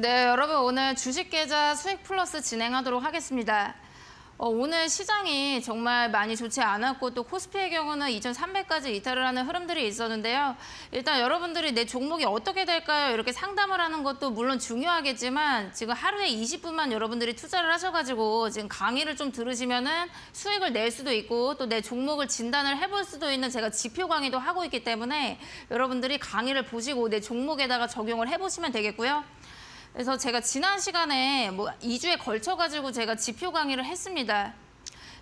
네, 여러분 오늘 주식계좌 수익 플러스 진행하도록 하겠습니다. 오늘 시장이 정말 많이 좋지 않았고 또 코스피의 경우는 2,300까지 이탈을 하는 흐름들이 있었는데요. 일단 여러분들이 내 종목이 어떻게 될까요? 이렇게 상담을 하는 것도 물론 중요하겠지만 지금 하루에 20분만 여러분들이 투자를 하셔가지고 지금 강의를 좀 들으시면은 수익을 낼 수도 있고 또 내 종목을 진단을 해볼 수도 있는 제가 지표 강의도 하고 있기 때문에 여러분들이 강의를 보시고 내 종목에다가 적용을 해보시면 되겠고요. 그래서 제가 지난 시간에 2주에 걸쳐가지고 제가 지표 강의를 했습니다.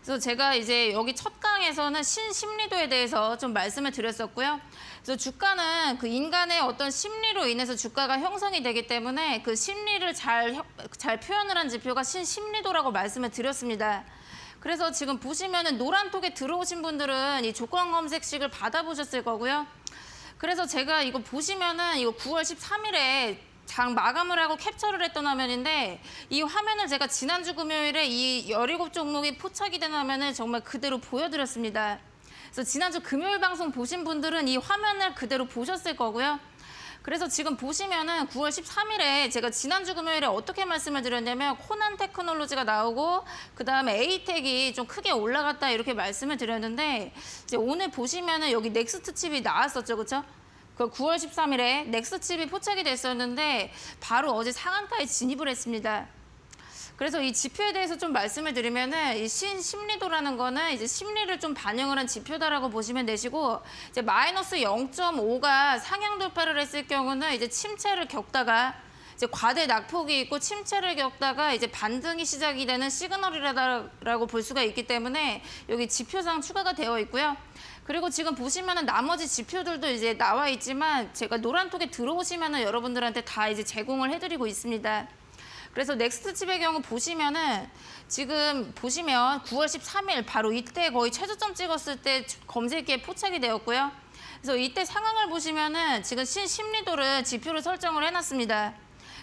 그래서 제가 이제 여기 첫 강에서는 신심리도에 대해서 좀 말씀을 드렸었고요. 그래서 주가는 그 인간의 어떤 심리로 인해서 주가가 형성이 되기 때문에 그 심리를 잘 표현을 한 지표가 신심리도라고 말씀을 드렸습니다. 그래서 지금 보시면은 노란톡에 들어오신 분들은 이 조건 검색식을 받아보셨을 거고요. 그래서 제가 이거 보시면은 이거 9월 13일에 장 마감을 하고 캡처를 했던 화면인데 이 화면을 제가 지난주 금요일에 이 17종목이 포착이 된 화면을 정말 그대로 보여드렸습니다. 그래서 지난주 금요일 방송 보신 분들은 이 화면을 그대로 보셨을 거고요. 그래서 지금 보시면은 9월 13일에 제가 지난주 금요일에 어떻게 말씀을 드렸냐면 코난 테크놀로지가 나오고 그다음에 에이텍이 좀 크게 올라갔다 이렇게 말씀을 드렸는데 이제 오늘 보시면은 여기 넥스트 칩이 나왔었죠. 그렇죠? 그 9월 13일에 넥스칩이 포착이 됐었는데 바로 어제 상한가에 진입을 했습니다. 그래서 이 지표에 대해서 좀 말씀을 드리면은 이 신심리도라는 거는 이제 심리를 좀 반영을 한 지표다라고 보시면 되시고 이제 마이너스 0.5가 상향 돌파를 했을 경우는 이제 침체를 겪다가 이제 과대 낙폭이 있고 침체를 겪다가 이제 반등이 시작이 되는 시그널이라고 볼 수가 있기 때문에 여기 지표상 추가가 되어 있고요. 그리고 지금 보시면은 나머지 지표들도 이제 나와 있지만 제가 노란톡에 들어오시면은 여러분들한테 다 이제 제공을 해드리고 있습니다. 그래서 넥스트칩의 경우 보시면은 지금 보시면 9월 13일 바로 이때 거의 최저점 찍었을 때 검색기에 포착이 되었고요. 그래서 이때 상황을 보시면은 지금 신심리도를 지표를 설정을 해놨습니다.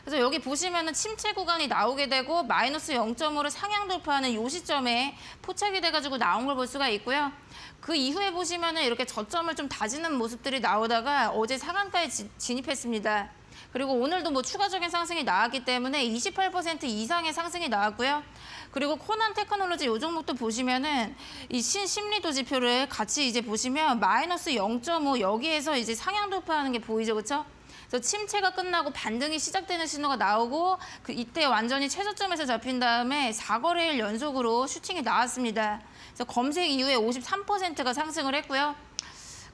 그래서 여기 보시면은 침체 구간이 나오게 되고 마이너스 0.5를 상향 돌파하는 요 시점에 포착이 돼가지고 나온 걸 볼 수가 있고요. 그 이후에 보시면은 이렇게 저점을 좀 다지는 모습들이 나오다가 어제 상한가에 진입했습니다. 그리고 오늘도 추가적인 상승이 나왔기 때문에 28% 이상의 상승이 나왔고요. 그리고 코난 테크놀로지 요 종목도 보시면은 이 신심리도 지표를 같이 이제 보시면 마이너스 0.5 여기에서 이제 상향 돌파하는 게 보이죠, 그렇죠? 그래서 침체가 끝나고 반등이 시작되는 신호가 나오고 그 이때 완전히 최저점에서 잡힌 다음에 4거래일 연속으로 슈팅이 나왔습니다. 그래서 검색 이후에 53%가 상승을 했고요.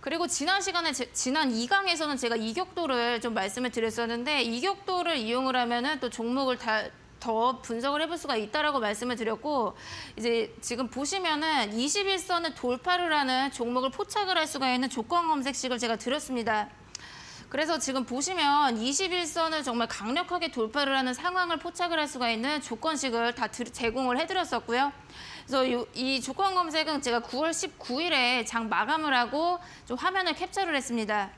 그리고 지난 시간에 지난 2강에서는 제가 이격도를 좀 말씀을 드렸었는데 이격도를 이용을 하면은 또 종목을 더 분석을 해볼 수가 있다라고 말씀을 드렸고 이제 지금 보시면은 21선을 돌파를 하는 종목을 포착을 할 수가 있는 조건 검색식을 제가 드렸습니다. 그래서 지금 보시면 21선을 정말 강력하게 돌파를 하는 상황을 포착을 할 수가 있는 조건식을 다 제공을 해드렸었고요. 그래서 이 조건 검색은 제가 9월 19일에 장 마감을 하고 좀 화면을 캡처를 했습니다.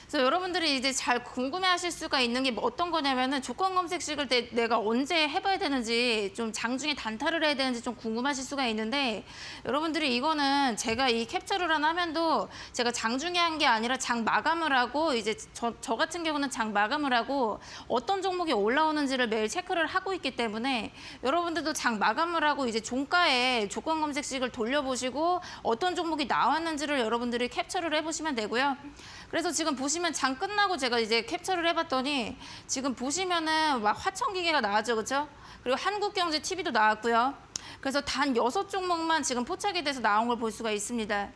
그래서 여러분들이 이제 잘 궁금해하실 수가 있는 게 어떤 거냐면은 조건 검색식을 내가 언제 해봐야 되는지 좀 장중에 단타를 해야 되는지 좀 궁금하실 수가 있는데 여러분들이 이거는 제가 이 캡처를 한 화면도 제가 장중에 한 게 아니라 장 마감을 하고 이제 저 같은 경우는 장 마감을 하고 어떤 종목이 올라오는지를 매일 체크를 하고 있기 때문에 여러분들도 장 마감을 하고 이제 종가에 조건 검색식을 돌려보시고 어떤 종목이 나왔는지를 여러분들이 캡처를 해보시면 되고요. 그래서 지금 보시면 장 끝나고 제가 이제 캡처를 해봤더니 지금 보시면은 막 화천기계가 나왔죠, 그렇죠? 그리고 한국경제TV도 나왔고요. 그래서 단 6종목만 지금 포착이 돼서 나온 걸 볼 수가 있습니다.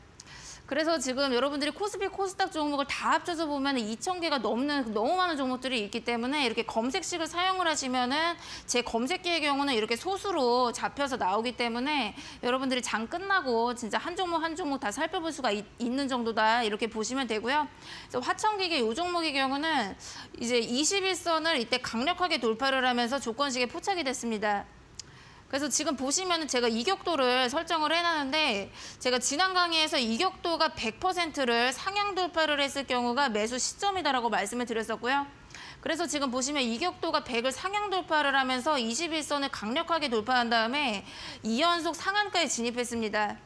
그래서 지금 여러분들이 코스피, 코스닥 종목을 다 합쳐서 보면 2,000개가 넘는 너무 많은 종목들이 있기 때문에 이렇게 검색식을 사용을 하시면은 제 검색기의 경우는 이렇게 소수로 잡혀서 나오기 때문에 여러분들이 장 끝나고 진짜 한 종목 한 종목 다 살펴볼 수가 있는 정도다 이렇게 보시면 되고요. 그래서 화천기계 이 종목의 경우는 이제 21선을 이때 강력하게 돌파를 하면서 조건식에 포착이 됐습니다. 그래서 지금 보시면은 제가 이격도를 설정을 해놨는데 제가 지난 강의에서 이격도가 100%를 상향 돌파를 했을 경우가 매수 시점이다라고 말씀을 드렸었고요. 그래서 지금 보시면 이격도가 100을 상향 돌파를 하면서 21선을 강력하게 돌파한 다음에 2연속 상한가에 진입했습니다.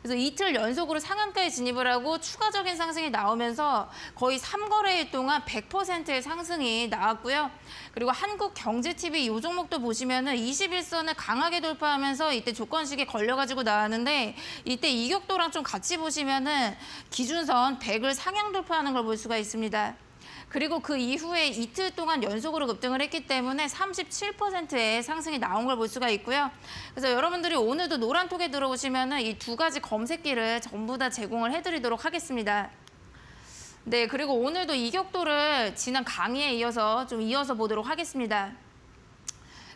그래서 이틀 연속으로 상한가에 진입을 하고 추가적인 상승이 나오면서 거의 3거래일 동안 100%의 상승이 나왔고요. 그리고 한국경제TV 이 종목도 보시면은 21선을 강하게 돌파하면서 이때 조건식에 걸려가지고 나왔는데 이때 이격도랑 좀 같이 보시면은 기준선 100을 상향 돌파하는 걸 볼 수가 있습니다. 그리고 그 이후에 이틀 동안 연속으로 급등을 했기 때문에 37%의 상승이 나온 걸 볼 수가 있고요. 그래서 여러분들이 오늘도 노란톡에 들어오시면은 이 두 가지 검색기를 전부 다 제공을 해드리도록 하겠습니다. 네, 그리고 오늘도 이격도를 지난 강의에 이어서 보도록 하겠습니다.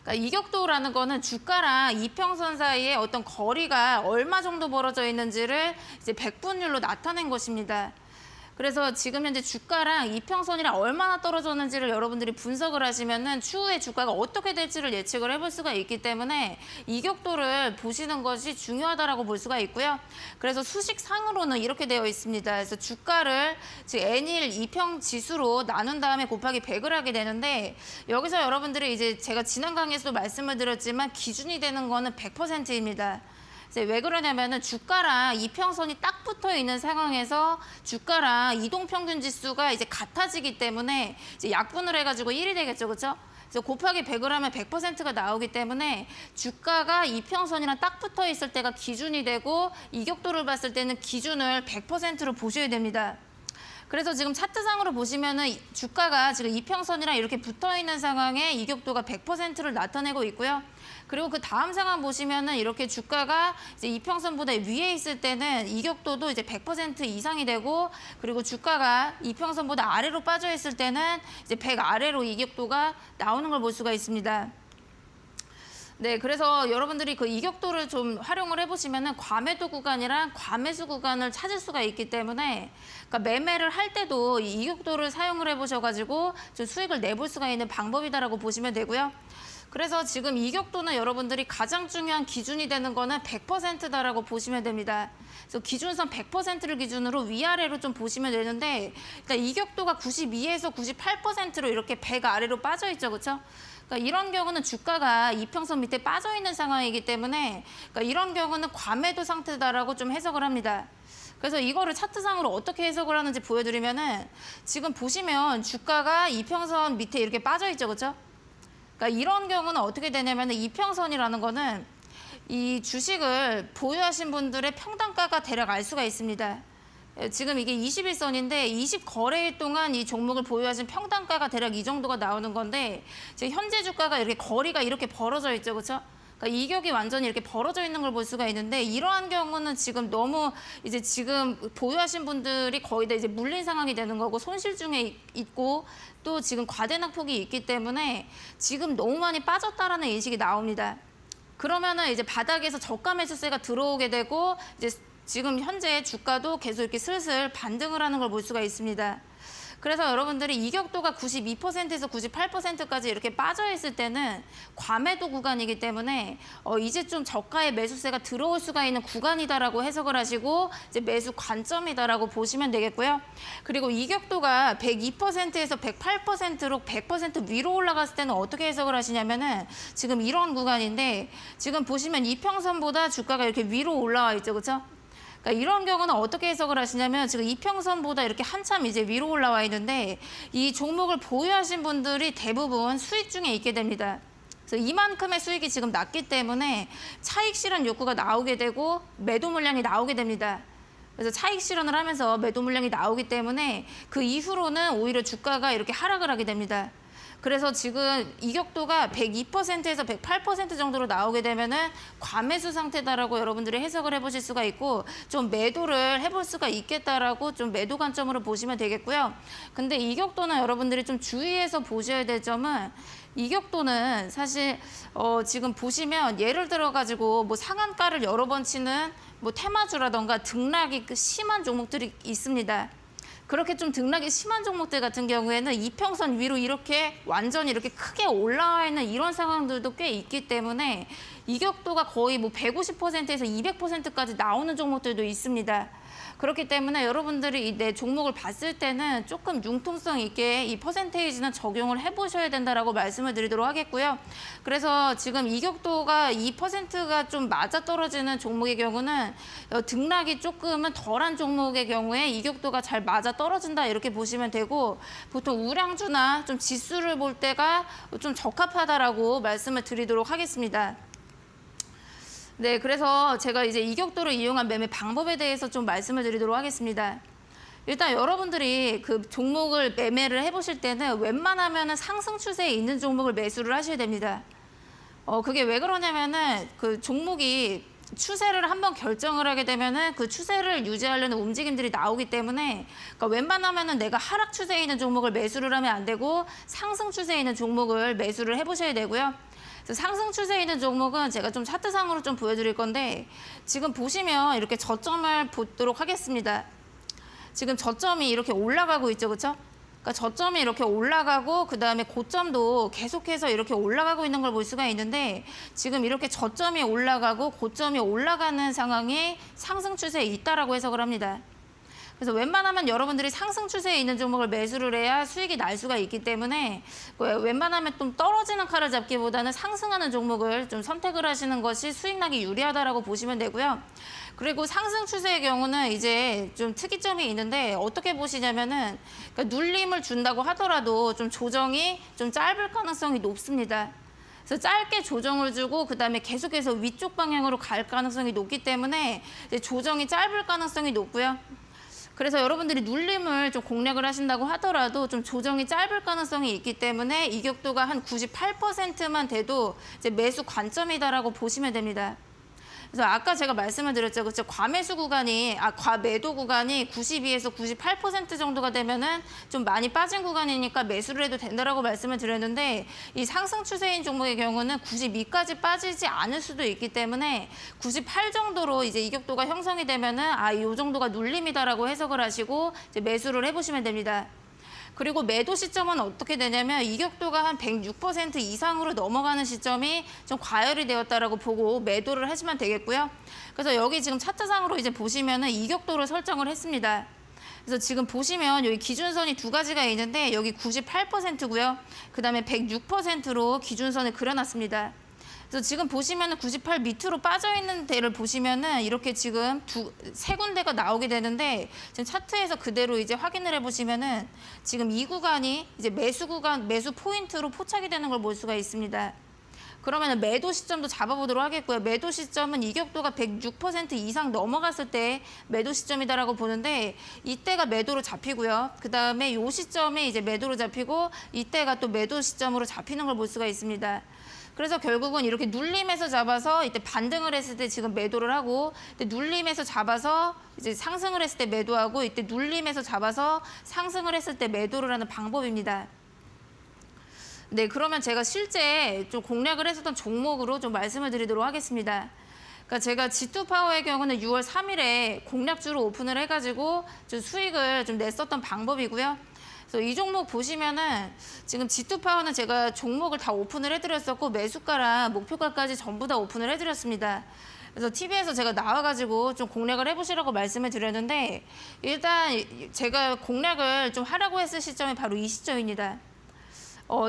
그러니까 이격도라는 거는 주가랑 이평선 사이에 어떤 거리가 얼마 정도 벌어져 있는지를 이제 백분율로 나타낸 것입니다. 그래서 지금 현재 주가랑 이평선이랑 얼마나 떨어졌는지를 여러분들이 분석을 하시면은 추후에 주가가 어떻게 될지를 예측을 해볼 수가 있기 때문에 이격도를 보시는 것이 중요하다라고 볼 수가 있고요. 그래서 수식상으로는 이렇게 되어 있습니다. 그래서 주가를 즉 N일 이평 지수로 나눈 다음에 곱하기 100을 하게 되는데 여기서 여러분들이 이제 제가 지난 강의에서도 말씀을 드렸지만 기준이 되는 거는 100%입니다. 왜 그러냐면은 주가랑 이평선이 딱 붙어 있는 상황에서 주가랑 이동평균 지수가 이제 같아지기 때문에 이제 약분을 해가지고 1이 되겠죠, 그렇죠? 그래서 곱하기 100을 하면 100%가 나오기 때문에 주가가 이평선이랑 딱 붙어 있을 때가 기준이 되고 이격도를 봤을 때는 기준을 100%로 보셔야 됩니다. 그래서 지금 차트상으로 보시면은 주가가 지금 이평선이랑 이렇게 붙어 있는 상황에 이격도가 100%를 나타내고 있고요. 그리고 그 다음 상황 보시면은 이렇게 주가가 이제 이평선보다 위에 있을 때는 이격도도 이제 100% 이상이 되고 그리고 주가가 이평선보다 아래로 빠져 있을 때는 이제 100 아래로 이격도가 나오는 걸 볼 수가 있습니다. 네, 그래서 여러분들이 그 이격도를 좀 활용을 해보시면은 과매도 구간이랑 과매수 구간을 찾을 수가 있기 때문에 그러니까 매매를 할 때도 이 이격도를 사용을 해보셔가지고 좀 수익을 내볼 수가 있는 방법이다라고 보시면 되고요. 그래서 지금 이격도는 여러분들이 가장 중요한 기준이 되는 거는 100%다라고 보시면 됩니다. 그래서 기준선 100%를 기준으로 위아래로 좀 보시면 되는데 일단 이격도가 92에서 98%로 이렇게 100 아래로 빠져 있죠, 그렇죠? 그러니까 이런 경우는 주가가 이평선 밑에 빠져 있는 상황이기 때문에 그러니까 이런 경우는 과매도 상태다라고 좀 해석을 합니다. 그래서 이거를 차트상으로 어떻게 해석을 하는지 보여드리면은 지금 보시면 주가가 이평선 밑에 이렇게 빠져 있죠, 그렇죠? 그러니까 이런 경우는 어떻게 되냐면 이평선이라는 거는 이 주식을 보유하신 분들의 평단가가 대략 알 수가 있습니다. 지금 이게 21선인데 20거래일 동안 이 종목을 보유하신 평단가가 대략 이 정도가 나오는 건데 지금 현재 주가가 이렇게 거리가 이렇게 벌어져 있죠, 그렇죠? 그러니까 이격이 완전히 이렇게 벌어져 있는 걸 볼 수가 있는데 이러한 경우는 지금 너무 이제 지금 보유하신 분들이 거의 다 이제 물린 상황이 되는 거고 손실 중에 있고 또 지금 과대낙폭이 있기 때문에 지금 너무 많이 빠졌다라는 인식이 나옵니다. 그러면은 이제 바닥에서 저가 매수세가 들어오게 되고 이제 지금 현재 주가도 계속 이렇게 슬슬 반등을 하는 걸 볼 수가 있습니다. 그래서 여러분들이 이격도가 92%에서 98%까지 이렇게 빠져 있을 때는 과매도 구간이기 때문에 이제 좀 저가의 매수세가 들어올 수가 있는 구간이다라고 해석을 하시고 이제 매수 관점이다라고 보시면 되겠고요. 그리고 이격도가 102%에서 108%로 100% 위로 올라갔을 때는 어떻게 해석을 하시냐면은 지금 이런 구간인데 지금 보시면 이평선보다 주가가 이렇게 위로 올라와 있죠, 그렇죠? 그러니까 이런 경우는 어떻게 해석을 하시냐면 지금 이평선보다 이렇게 한참 이제 위로 올라와 있는데 이 종목을 보유하신 분들이 대부분 수익 중에 있게 됩니다. 그래서 이만큼의 수익이 지금 났기 때문에 차익 실현 욕구가 나오게 되고 매도 물량이 나오게 됩니다. 그래서 차익 실현을 하면서 매도 물량이 나오기 때문에 그 이후로는 오히려 주가가 이렇게 하락을 하게 됩니다. 그래서 지금 이격도가 102%에서 108% 정도로 나오게 되면은 과매수 상태다라고 여러분들이 해석을 해보실 수가 있고 좀 매도를 해볼 수가 있겠다라고 좀 매도 관점으로 보시면 되겠고요. 근데 이격도는 여러분들이 좀 주의해서 보셔야 될 점은 이격도는 사실 지금 보시면 예를 들어 가지고 뭐 상한가를 여러 번 치는 뭐 테마주라던가 등락이 심한 종목들이 있습니다. 그렇게 좀 등락이 심한 종목들 같은 경우에는 이평선 위로 이렇게 완전히 이렇게 크게 올라와 있는 이런 상황들도 꽤 있기 때문에 이격도가 거의 뭐 150%에서 200%까지 나오는 종목들도 있습니다. 그렇기 때문에 여러분들이 이 내 종목을 봤을 때는 조금 융통성 있게 이 퍼센테이지는 적용을 해보셔야 된다라고 말씀을 드리도록 하겠고요. 그래서 지금 이격도가 2%가 좀 맞아떨어지는 종목의 경우는 등락이 조금은 덜한 종목의 경우에 이격도가 잘 맞아떨어진다 이렇게 보시면 되고, 보통 우량주나 좀 지수를 볼 때가 좀 적합하다라고 말씀을 드리도록 하겠습니다. 네, 그래서 제가 이제 이격도를 이용한 매매 방법에 대해서 좀 말씀을 드리도록 하겠습니다. 일단 여러분들이 그 종목을 매매를 해보실 때는 웬만하면 상승 추세에 있는 종목을 매수를 하셔야 됩니다. 그게 왜 그러냐면은 그 종목이 추세를 한번 결정을 하게 되면은 그 추세를 유지하려는 움직임들이 나오기 때문에, 그러니까 웬만하면은 내가 하락 추세에 있는 종목을 매수를 하면 안 되고 상승 추세에 있는 종목을 매수를 해보셔야 되고요. 상승 추세에 있는 종목은 제가 좀 차트상으로 좀 보여드릴 건데, 지금 보시면 이렇게 저점을 보도록 하겠습니다. 지금 저점이 이렇게 올라가고 있죠, 그렇죠? 그러니까 저점이 이렇게 올라가고 그다음에 고점도 계속해서 이렇게 올라가고 있는 걸 볼 수가 있는데, 지금 이렇게 저점이 올라가고 고점이 올라가는 상황이 상승 추세에 있다라고 해석을 합니다. 그래서 웬만하면 여러분들이 상승 추세에 있는 종목을 매수를 해야 수익이 날 수가 있기 때문에, 웬만하면 좀 떨어지는 칼을 잡기보다는 상승하는 종목을 좀 선택을 하시는 것이 수익 나기 유리하다라고 보시면 되고요. 그리고 상승 추세의 경우는 이제 좀 특이점이 있는데, 어떻게 보시냐면은 그러니까 눌림을 준다고 하더라도 좀 조정이 좀 짧을 가능성이 높습니다. 그래서 짧게 조정을 주고 그다음에 계속해서 위쪽 방향으로 갈 가능성이 높기 때문에 이제 조정이 짧을 가능성이 높고요. 그래서 여러분들이 눌림을 좀 공략을 하신다고 하더라도 좀 조정이 짧을 가능성이 있기 때문에 이격도가 한 98%만 돼도 이제 매수 관점이다라고 보시면 됩니다. 그래서 아까 제가 말씀을 드렸죠. 그렇죠? 과매도 구간이 92에서 98% 정도가 되면은 좀 많이 빠진 구간이니까 매수를 해도 된다라고 말씀을 드렸는데, 이 상승 추세인 종목의 경우는 92까지 빠지지 않을 수도 있기 때문에 98 정도로 이제 이격도가 형성이 되면은 이 정도가 눌림이다라고 해석을 하시고 이제 매수를 해보시면 됩니다. 그리고 매도 시점은 어떻게 되냐면 이격도가 한 106% 이상으로 넘어가는 시점이 좀 과열이 되었다라고 보고 매도를 하시면 되겠고요. 그래서 여기 지금 차트상으로 이제 보시면은 이격도를 설정을 했습니다. 그래서 지금 보시면 여기 기준선이 두 가지가 있는데, 여기 98%고요. 그다음에 106%로 기준선을 그려놨습니다. 그래서 지금 보시면은 98 밑으로 빠져 있는 데를 보시면은 이렇게 지금 세 군데가 나오게 되는데, 지금 차트에서 그대로 이제 확인을 해보시면은 지금 이 구간이 이제 매수 구간, 매수 포인트로 포착이 되는 걸 볼 수가 있습니다. 그러면 매도 시점도 잡아보도록 하겠고요. 매도 시점은 이격도가 106% 이상 넘어갔을 때 매도 시점이다라고 보는데, 이때가 매도로 잡히고요. 그 다음에 이 시점에 이제 매도로 잡히고 이때가 또 매도 시점으로 잡히는 걸 볼 수가 있습니다. 그래서 결국은 이렇게 눌림에서 잡아서 이때 반등을 했을 때 지금 매도를 하고, 이때 눌림에서 잡아서 이제 상승을 했을 때 매도하고, 이때 눌림에서 잡아서 상승을 했을 때 매도를 하는 방법입니다. 네, 그러면 제가 실제 좀 공략을 했었던 종목으로 좀 말씀을 드리도록 하겠습니다. 그러니까 제가 G2파워의 경우는 6월 3일에 공략주로 오픈을 해가지고 좀 수익을 좀 냈었던 방법이고요. 그래서 이 종목 보시면은 지금 G2파워는 제가 종목을 다 오픈을 해드렸었고 매수가랑 목표가까지 전부 다 오픈을 해드렸습니다. 그래서 TV에서 제가 나와가지고 좀 공략을 해보시라고 말씀을 드렸는데, 일단 제가 공략을 좀 하라고 했을 시점이 바로 이 시점입니다.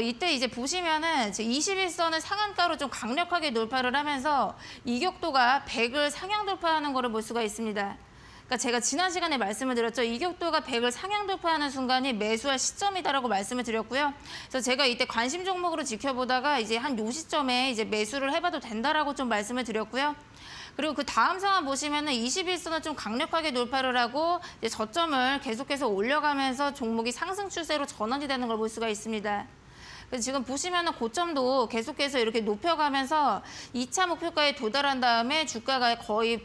이때 이제 보시면은 21선을 상한가로 좀 강력하게 돌파를 하면서 이격도가 100을 상향 돌파하는 거를 볼 수가 있습니다. 그러니까 제가 지난 시간에 말씀을 드렸죠. 이격도가 100을 상향 돌파하는 순간이 매수할 시점이다라고 말씀을 드렸고요. 그래서 제가 이때 관심 종목으로 지켜보다가 이제 한 요 시점에 이제 매수를 해봐도 된다라고 좀 말씀을 드렸고요. 그리고 그 다음 상황 보시면은 21선을 좀 강력하게 돌파를 하고 이제 저점을 계속해서 올려가면서 종목이 상승 추세로 전환이 되는 걸 볼 수가 있습니다. 그래서 지금 보시면은 고점도 계속해서 이렇게 높여가면서 2차 목표가에 도달한 다음에 주가가 거의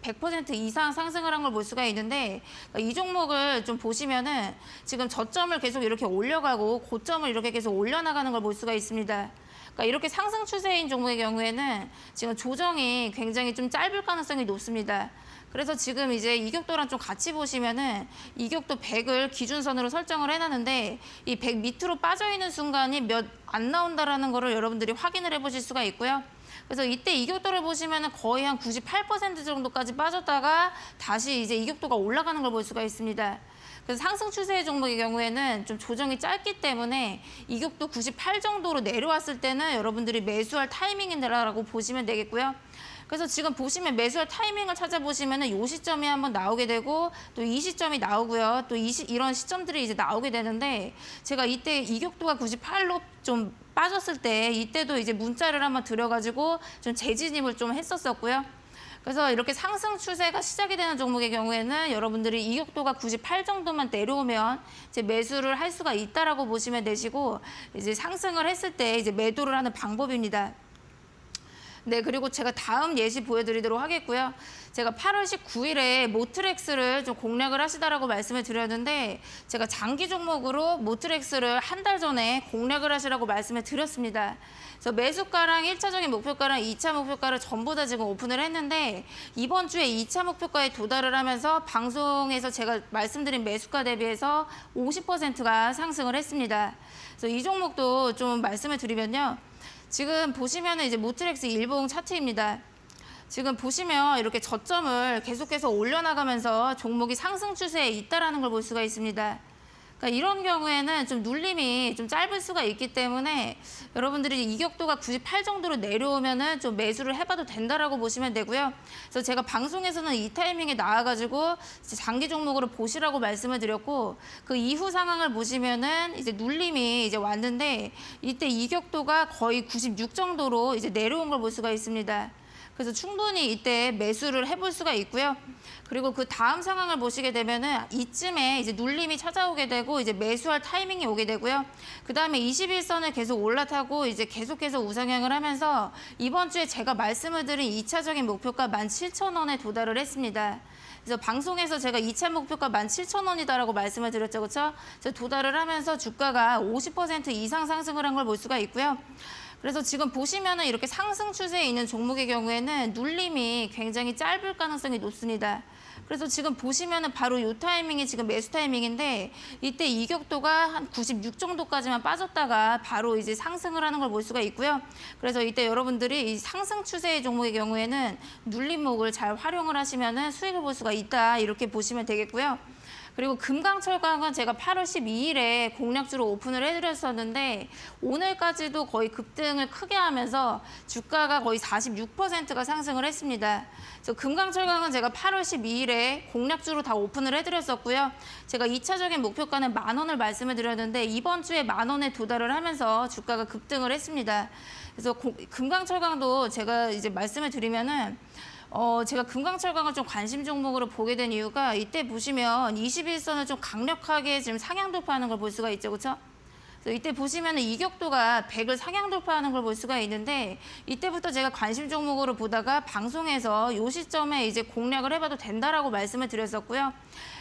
100% 이상 상승을 한 걸 볼 수가 있는데, 이 종목을 좀 보시면은 지금 저점을 계속 이렇게 올려가고 고점을 이렇게 계속 올려나가는 걸 볼 수가 있습니다. 그러니까 이렇게 상승 추세인 종목의 경우에는 지금 조정이 굉장히 좀 짧을 가능성이 높습니다. 그래서 지금 이제 이격도랑 좀 같이 보시면은 이격도 100을 기준선으로 설정을 해놨는데, 이 100 밑으로 빠져 있는 순간이 몇 안 나온다라는 거를 여러분들이 확인을 해보실 수가 있고요. 그래서 이때 이격도를 보시면은 거의 한 98% 정도까지 빠졌다가 다시 이제 이격도가 올라가는 걸 볼 수가 있습니다. 그래서 상승 추세의 종목의 경우에는 좀 조정이 짧기 때문에 이격도 98 정도로 내려왔을 때는 여러분들이 매수할 타이밍인데라고 보시면 되겠고요. 그래서 지금 보시면 매수할 타이밍을 찾아보시면은 이 시점이 한번 나오게 되고 또 이 시점이 나오고요. 또 이런 시점들이 이제 나오게 되는데 제가 이때 이격도가 98로 좀 빠졌을 때 이때도 이제 문자를 한번 드려가지고 좀 재진입을 좀 했었었고요. 그래서 이렇게 상승 추세가 시작이 되는 종목의 경우에는 여러분들이 이격도가 98 정도만 내려오면 이제 매수를 할 수가 있다라고 보시면 되시고 이제 상승을 했을 때 이제 매도를 하는 방법입니다. 네, 그리고 제가 다음 예시 보여드리도록 하겠고요. 제가 8월 19일에 모트렉스를 좀 공략을 하시다라고 말씀을 드렸는데 제가 장기 종목으로 모트렉스를 한 달 전에 공략을 하시라고 말씀을 드렸습니다. 그래서 매수가랑 1차적인 목표가랑 2차 목표가를 전부 다 지금 오픈을 했는데 이번 주에 2차 목표가에 도달을 하면서 방송에서 제가 말씀드린 매수가 대비해서 50%가 상승을 했습니다. 그래서 이 종목도 좀 말씀을 드리면요. 지금 보시면은 이제 모트렉스 일봉 차트입니다. 지금 보시면 이렇게 저점을 계속해서 올려나가면서 종목이 상승 추세에 있다라는 걸 볼 수가 있습니다. 그러니까 이런 경우에는 좀 눌림이 좀 짧을 수가 있기 때문에 여러분들이 이격도가 98 정도로 내려오면은 좀 매수를 해봐도 된다라고 보시면 되고요. 그래서 제가 방송에서는 이 타이밍에 나와가지고 장기 종목으로 보시라고 말씀을 드렸고 그 이후 상황을 보시면은 이제 눌림이 이제 왔는데 이때 이격도가 거의 96 정도로 이제 내려온 걸 볼 수가 있습니다. 그래서 충분히 이때 매수를 해볼 수가 있고요. 그리고 그 다음 상황을 보시게 되면은 이쯤에 이제 눌림이 찾아오게 되고 이제 매수할 타이밍이 오게 되고요. 그 다음에 21선을 계속 올라타고 이제 계속해서 우상향을 하면서 이번 주에 제가 말씀을 드린 2차적인 목표가 17,000원에 도달을 했습니다. 그래서 방송에서 제가 2차 목표가 17,000원이다라고 말씀을 드렸죠, 그렇죠? 도달을 하면서 주가가 50% 이상 상승을 한 걸 볼 수가 있고요. 그래서 지금 보시면은 이렇게 상승 추세에 있는 종목의 경우에는 눌림이 굉장히 짧을 가능성이 높습니다. 그래서 지금 보시면은 바로 이 타이밍이 지금 매수 타이밍인데 이때 이격도가 한 96 정도까지만 빠졌다가 바로 이제 상승을 하는 걸 볼 수가 있고요. 그래서 이때 여러분들이 이 상승 추세의 종목의 경우에는 눌림목을 잘 활용을 하시면은 수익을 볼 수가 있다 이렇게 보시면 되겠고요. 그리고 금강철강은 제가 8월 12일에 공략주로 오픈을 해드렸었는데 오늘까지도 거의 급등을 크게 하면서 주가가 거의 46%가 상승을 했습니다. 그래서 금강철강은 제가 8월 12일에 공략주로 다 오픈을 해드렸었고요. 제가 2차적인 목표가는 10,000원을 말씀을 드렸는데 이번 주에 10,000원에 도달을 하면서 주가가 급등을 했습니다. 그래서 금강철강도 제가 이제 말씀을 드리면은 제가 금강철강을 좀 관심 종목으로 보게 된 이유가 이때 보시면 21선을 좀 강력하게 지금 상향 돌파하는 걸 볼 수가 있죠, 그렇죠? 그래서 이때 보시면은 이격도가 100을 상향 돌파하는 걸 볼 수가 있는데 이때부터 제가 관심 종목으로 보다가 방송에서 이 시점에 이제 공략을 해봐도 된다라고 말씀을 드렸었고요.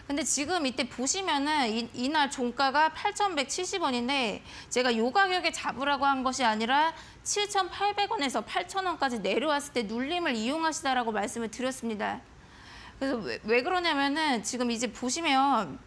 근데 지금 이때 보시면은 이날 종가가 8,170원인데 제가 요 가격에 잡으라고 한 것이 아니라 7,800원에서 8,000원까지 내려왔을 때 눌림을 이용하시다라고 말씀을 드렸습니다. 그래서 왜 그러냐면은 지금 이제 보시면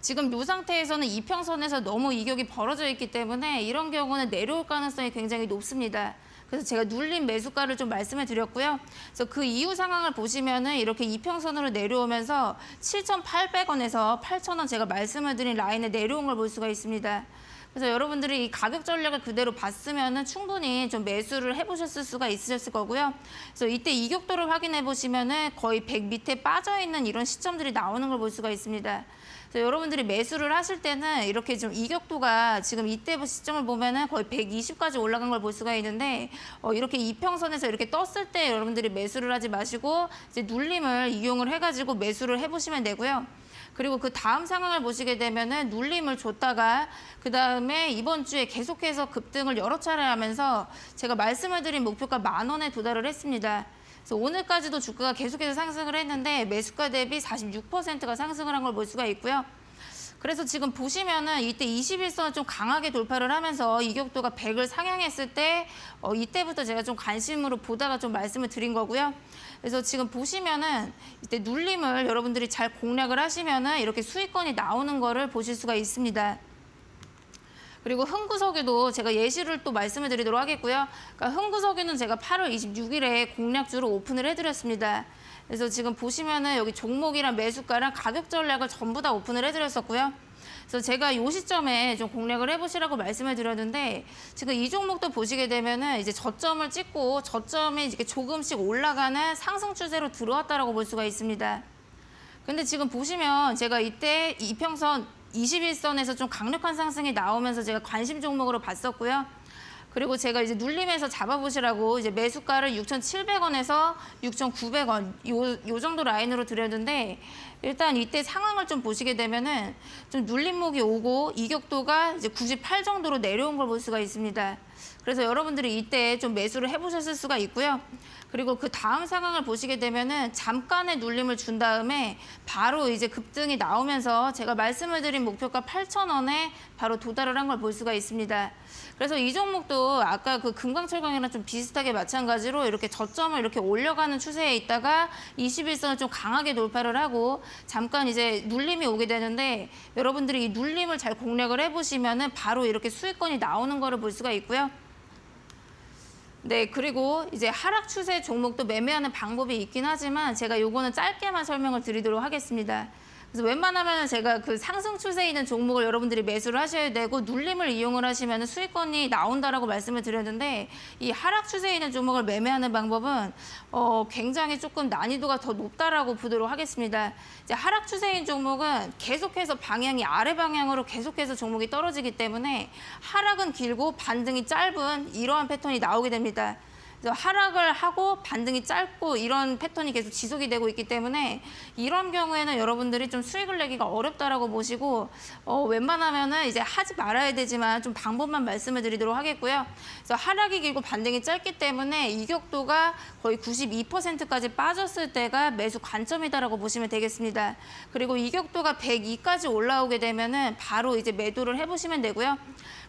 지금 이 상태에서는 이평선에서 너무 이격이 벌어져 있기 때문에 이런 경우는 내려올 가능성이 굉장히 높습니다. 그래서 제가 눌림 매수가를 좀 말씀을 드렸고요. 그래서 그 이후 상황을 보시면은 이렇게 이평선으로 내려오면서 7,800원에서 8,000원 제가 말씀을 드린 라인에 내려온 걸 볼 수가 있습니다. 그래서 여러분들이 이 가격 전략을 그대로 봤으면은 충분히 좀 매수를 해보셨을 수가 있으셨을 거고요. 그래서 이때 이격도를 확인해 보시면은 거의 100 밑에 빠져 있는 이런 시점들이 나오는 걸 볼 수가 있습니다. 그래서 여러분들이 매수를 하실 때는 이렇게 좀 이격도가 지금 이때 시점을 보면은 거의 120까지 올라간 걸 볼 수가 있는데 이렇게 이평선에서 이렇게 떴을 때 여러분들이 매수를 하지 마시고 이제 눌림을 이용을 해가지고 매수를 해보시면 되고요. 그리고 그 다음 상황을 보시게 되면은 눌림을 줬다가 그 다음에 이번 주에 계속해서 급등을 여러 차례 하면서 제가 말씀을 드린 목표가 10,000원에 도달을 했습니다. 그래서 오늘까지도 주가가 계속해서 상승을 했는데 매수가 대비 46%가 상승을 한 걸 볼 수가 있고요. 그래서 지금 보시면은 이때 21선을 좀 강하게 돌파를 하면서 이격도가 100을 상향했을 때 이때부터 제가 좀 관심으로 보다가 좀 말씀을 드린 거고요. 그래서 지금 보시면은 이때 눌림을 여러분들이 잘 공략을 하시면은 이렇게 수익권이 나오는 거를 보실 수가 있습니다. 그리고 흥구석유도 제가 예시를 또 말씀을 드리도록 하겠고요. 그러니까 흥구석유는 제가 8월 26일에 공략주로 오픈을 해드렸습니다. 그래서 지금 보시면은 여기 종목이랑 매수가랑 가격 전략을 전부 다 오픈을 해드렸었고요. 그래서 제가 이 시점에 좀 공략을 해보시라고 말씀을 드렸는데 지금 이 종목도 보시게 되면은 이제 저점을 찍고 저점이 이렇게 조금씩 올라가는 상승 추세로 들어왔다라고 볼 수가 있습니다. 근데 지금 보시면 제가 이때 이평선 21선에서 좀 강력한 상승이 나오면서 제가 관심 종목으로 봤었고요. 그리고 제가 이제 눌림에서 잡아보시라고 이제 매수가를 6,700원에서 6,900원 요 정도 라인으로 드렸는데 일단 이때 상황을 좀 보시게 되면은 좀 눌림목이 오고 이격도가 이제 98 정도로 내려온 걸 볼 수가 있습니다. 그래서 여러분들이 이때 좀 매수를 해보셨을 수가 있고요. 그리고 그 다음 상황을 보시게 되면은 잠깐의 눌림을 준 다음에 바로 이제 급등이 나오면서 제가 말씀을 드린 목표가 8,000원에 바로 도달을 한 걸 볼 수가 있습니다. 그래서 이 종목도 아까 그 금강철강이랑 좀 비슷하게 마찬가지로 이렇게 저점을 이렇게 올려가는 추세에 있다가 21선을 좀 강하게 돌파를 하고 잠깐 이제 눌림이 오게 되는데 여러분들이 이 눌림을 잘 공략을 해보시면은 바로 이렇게 수익권이 나오는 거를 볼 수가 있고요. 네, 그리고 이제 하락 추세 종목도 매매하는 방법이 있긴 하지만 제가 요거는 짧게만 설명을 드리도록 하겠습니다. 그래서 웬만하면 제가 그 상승 추세에 있는 종목을 여러분들이 매수를 하셔야 되고 눌림을 이용을 하시면 수익권이 나온다라고 말씀을 드렸는데 이 하락 추세에 있는 종목을 매매하는 방법은 굉장히 조금 난이도가 더 높다라고 보도록 하겠습니다. 이제 하락 추세인 종목은 계속해서 방향이 아래 방향으로 계속해서 종목이 떨어지기 때문에 하락은 길고 반등이 짧은 이러한 패턴이 나오게 됩니다. 하락을 하고 반등이 짧고 이런 패턴이 계속 지속이 되고 있기 때문에 이런 경우에는 여러분들이 좀 수익을 내기가 어렵다라고 보시고 웬만하면은 이제 하지 말아야 되지만 좀 방법만 말씀을 드리도록 하겠고요. 그래서 하락이 길고 반등이 짧기 때문에 이격도가 거의 92%까지 빠졌을 때가 매수 관점이다라고 보시면 되겠습니다. 그리고 이격도가 102까지 올라오게 되면은 바로 이제 매도를 해보시면 되고요.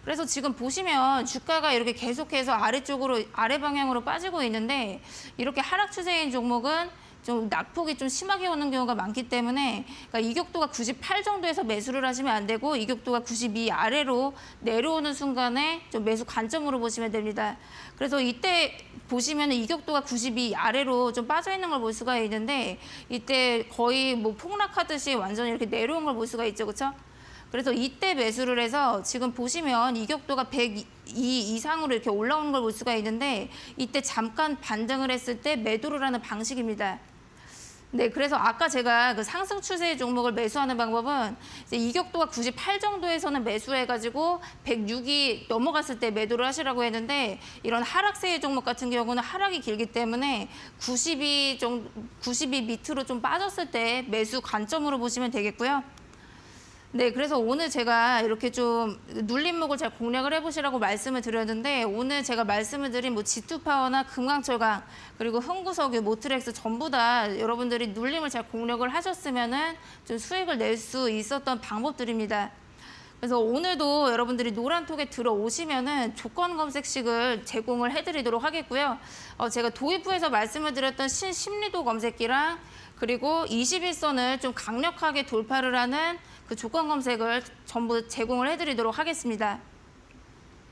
그래서 지금 보시면 주가가 이렇게 계속해서 아래쪽으로 아래 방향으로 빠지고 있는데 이렇게 하락 추세인 종목은 좀 낙폭이 좀 심하게 오는 경우가 많기 때문에 그러니까 이격도가 98 정도에서 매수를 하시면 안 되고 이격도가 92 아래로 내려오는 순간에 좀 매수 관점으로 보시면 됩니다. 그래서 이때 보시면 이격도가 92 아래로 좀 빠져 있는 걸 볼 수가 있는데 이때 거의 뭐 폭락하듯이 완전히 이렇게 내려온 걸 볼 수가 있죠, 그렇죠? 그래서 이때 매수를 해서 지금 보시면 이격도가 102 이상으로 이렇게 올라오는 걸 볼 수가 있는데 이때 잠깐 반등을 했을 때 매도를 하는 방식입니다. 네, 그래서 아까 제가 그 상승 추세의 종목을 매수하는 방법은 이제 이격도가 98 정도에서는 매수해가지고 106이 넘어갔을 때 매도를 하시라고 했는데 이런 하락세의 종목 같은 경우는 하락이 길기 때문에 92 밑으로 좀 빠졌을 때 매수 관점으로 보시면 되겠고요. 네, 그래서 오늘 제가 이렇게 좀 눌림목을 잘 공략을 해보시라고 말씀을 드렸는데 오늘 제가 말씀을 드린 뭐 G2파워나 금강철강 그리고 흥구석유, 모트렉스 전부 다 여러분들이 눌림을 잘 공략을 하셨으면은 좀 수익을 낼 수 있었던 방법들입니다. 그래서 오늘도 여러분들이 노란톡에 들어오시면은 조건 검색식을 제공을 해드리도록 하겠고요. 제가 도입부에서 말씀을 드렸던 신심리도 검색기랑 그리고 21선을 좀 강력하게 돌파를 하는 그 조건 검색을 전부 제공을 해드리도록 하겠습니다.